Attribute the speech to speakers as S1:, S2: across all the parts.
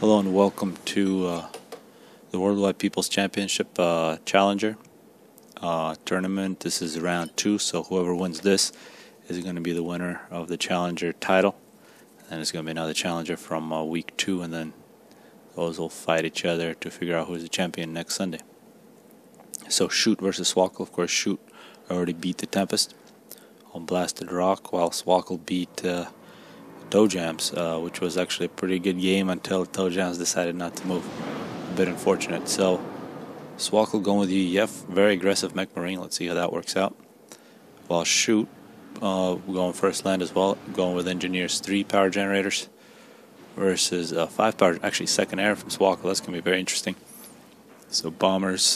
S1: Hello and welcome to the Worldwide People's Championship Challenger tournament. This is round 2, so whoever wins this is going to be the winner of the Challenger title. And it's going to be another Challenger from week 2, and then those will fight each other to figure out who's the champion next Sunday. So Shoot versus Swackle. Of course, Shoot already beat the Tempest on Blasted Rock, while Swackle beat Toe Jams, which was actually a pretty good game until Toe Jams decided not to move. A bit unfortunate. So Swackle going with UEF, very aggressive Mech Marine. Let's see how that works out. While Shoot going first land as well, going with Engineers 3 power generators versus 5 power, actually second air from Swackle. That's going to be very interesting. So Bombers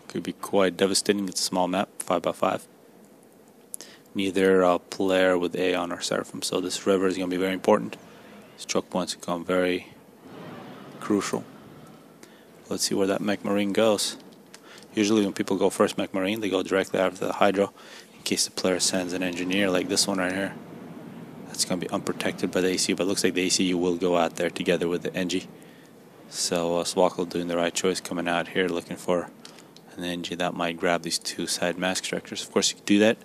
S1: could be quite devastating. It's a small map, 5x5. Neither player with Aeon or Seraphim, so this river is going to be very important. These choke points become very crucial. Let's see where that Mech Marine goes. Usually when people go first Mech Marine, they go directly after the Hydro, in case the player sends an Engineer like this one right here. That's going to be unprotected by the ACU, but it looks like the ACU will go out there together with the Engie. So Swackle doing the right choice, coming out here looking for an Engie that might grab these 2 side Mask Extractors. Of course, you can do that.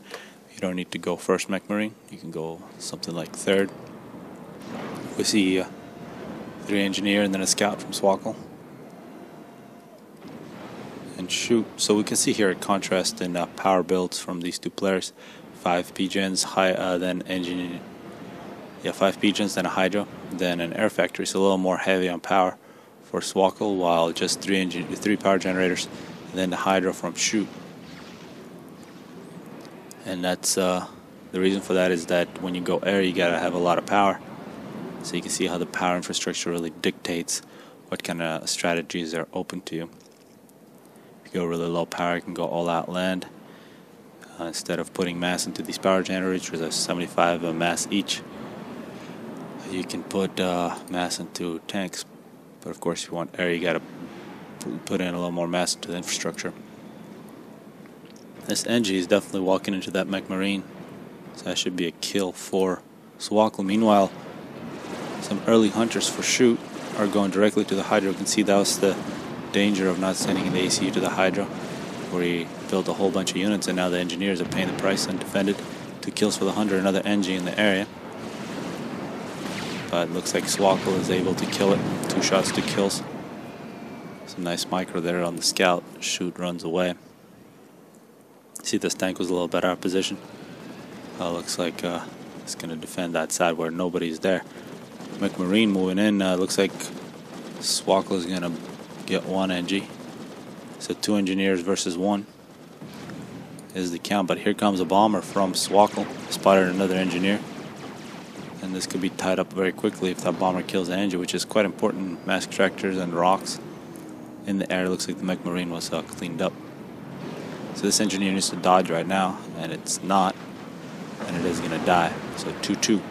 S1: You don't need to go first Mech Marine. You can go something like third. We see 3 Engineer and then a Scout from Swackle. And Shoot. So we can see here a contrast in power builds from these 2 players. 5 P-Gens, then Engineer. Yeah, 5 P-Gens, then a Hydro, then an Air Factory. So a little more heavy on power for Swackle, while just 3 power generators, and then the Hydro from Shoot. And that's the reason for that is that when you go air, you gotta have a lot of power. So you can see how the power infrastructure really dictates what kind of strategies are open to you. If you go really low power, you can go all out land. Instead of putting mass into these power generators, which are 75 mass each, you can put mass into tanks. But of course, if you want air, you gotta put in a little more mass into the infrastructure. This Engie is definitely walking into that Mech Marine, so that should be a kill for Swackle. Meanwhile, some early hunters for Shoot are going directly to the Hydro. You can see that was the danger of not sending the ACU to the Hydro, where he built a whole bunch of units, and now the Engineers are paying the price and defended. 2 kills for the Hunter, another Engie in the area. But it looks like Swackle is able to kill it. 2 shots, 2 kills. Some nice micro there on the Scout. Shoot runs away. See, this tank was a little better out of position. Looks like it's going to defend that side where nobody's there. Mech Marine moving in. Looks like Swackle is going to get 1 Engie. So 2 Engineers versus 1 is the count. But here comes a Bomber from Swackle. Spotted another Engineer. And this could be tied up very quickly if that Bomber kills the Engie, which is quite important. Mask Extractors and rocks in the air. Looks like the Mech Marine was cleaned up. So this Engineer needs to dodge right now, and it's not, and it is going to die. So 2-2.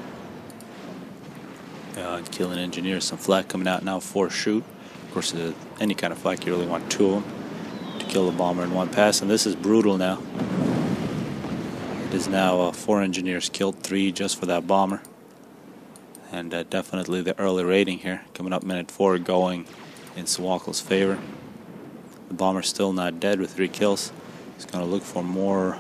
S1: Killing Engineers. Some flak coming out now for Shoot. Of course, any kind of flak, you really want 2 of them to kill the Bomber in 1 pass, and this is brutal now. It is now 4 Engineers killed, 3 just for that Bomber. And definitely the early rating here, coming up minute 4, going in Swackle's favor. The Bomber's still not dead with 3 kills. He's going to look for more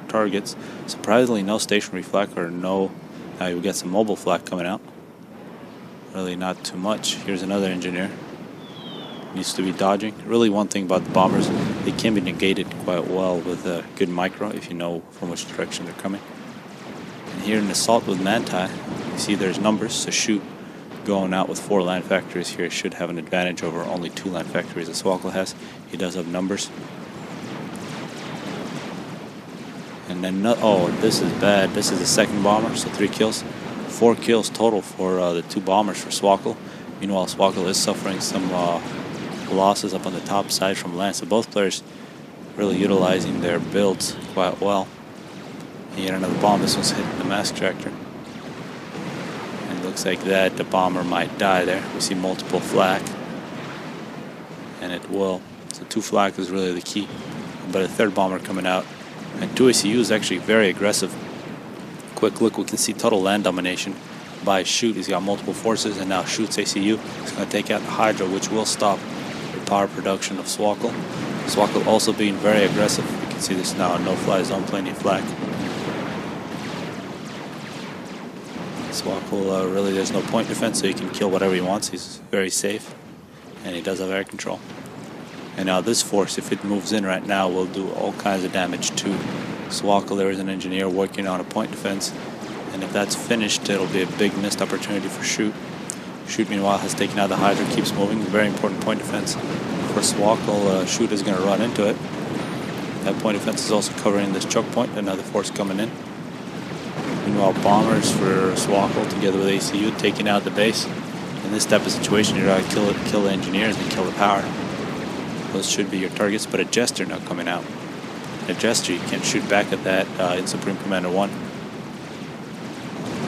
S1: targets. Surprisingly, no stationary flak, or no. Now you get some mobile flak coming out. Really not too much. Here's another Engineer. Needs to be dodging. Really, one thing about the Bombers, they can be negated quite well with a good micro if you know from which direction they're coming. And here in Assault with Manti, you see there's numbers. So Shoot going out with 4 land factories here should have an advantage over only 2 land factories that Swackle has. He does have numbers. And then, oh, this is bad. This is the second Bomber, so 3 kills. 4 kills total for the 2 Bombers for Swackle. Meanwhile, Swackle is suffering some losses up on the top side from land. So both players really utilizing their builds quite well. And yet another bomb. This one's hitting the Mask Extractor. And it looks like that the Bomber might die there. We see multiple flak. And it will. So 2 flak is really the key. But a 3rd Bomber coming out. And 2 ACU is actually very aggressive. Quick look, we can see total land domination by Shoot. He's got multiple forces, and now Shoot's ACU is going to take out the Hydra, which will stop the power production of Swakle. Swakle also being very aggressive. You can see this now, a no-fly zone, plenty of flak. Swakle, really there's no point defense, so he can kill whatever he wants. He's very safe, and he does have air control. And now this force, if it moves in right now, will do all kinds of damage to Swakle. There is an engineer working on a point defense, and if that's finished, it'll be a big missed opportunity for Shoot. Shoot, meanwhile, has taken out the Hydra, keeps moving. Very important point defense for Swakle. Shoot is going to run into it. That point defense is also covering this choke point. Another force coming in. Meanwhile, bombers for Swakle together with ACU taking out the base. In this type of situation, you're going to kill the engineers and kill the power. Those should be your targets, but a Jester now coming out. A Jester, you can't shoot back at that in Supreme Commander 1.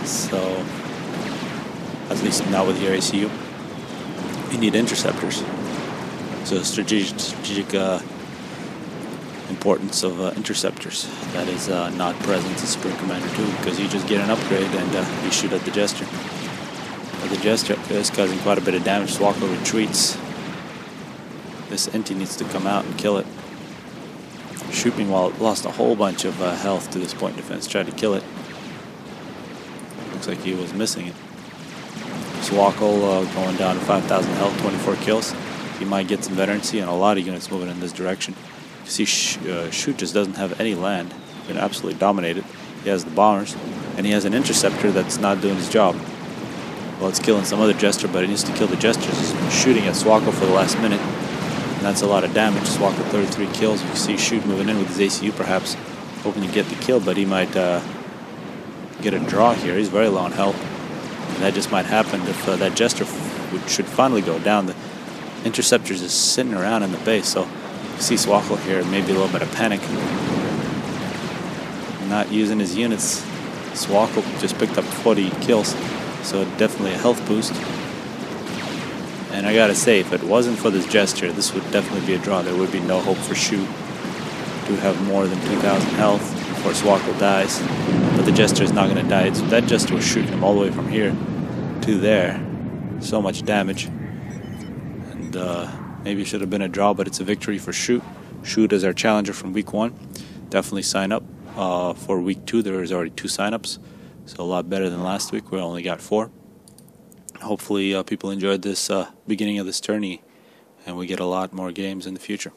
S1: So, at least now with your ACU, you need interceptors. So strategic importance of interceptors that is not present in Supreme Commander 2, because you just get an upgrade and you shoot at the Jester. But the Jester is causing quite a bit of damage. Swakle retreats. This Inti needs to come out and kill it. Shoot, meanwhile, lost a whole bunch of health to this point defense. Tried to kill it. Looks like he was missing it. Swakle going down to 5,000 health, 24 kills. He might get some veterancy, and a lot of units moving in this direction. You see, Shoot just doesn't have any land. Been absolutely dominated. He has the bombers, and he has an interceptor that's not doing his job. Well, it's killing some other Jester, but it needs to kill the Jesters. He's been shooting at Swakle for the last minute. And that's a lot of damage. Swakle 33 kills. You can see Shoot moving in with his ACU perhaps, hoping to get the kill, but he might get a draw here. He's very low on health. And that just might happen if that Jester should finally go down. The Interceptor's just sitting around in the base, so you see Swakle here, maybe a little bit of panic. Not using his units. Swakle just picked up 40 kills, so definitely a health boost. And I gotta say, if it wasn't for this Jester, this would definitely be a draw. There would be no hope for Shoot to have more than 2,000 health before Swakle dies. But the Jester is not gonna die. That Jester was shooting him all the way from here to there. So much damage. And maybe it should have been a draw, but it's a victory for Shoot. Shoot is our challenger from week 1. Definitely sign up for week 2. There is already 2 signups, so a lot better than last week. We only got 4. Hopefully people enjoyed this beginning of this tourney, and we get a lot more games in the future.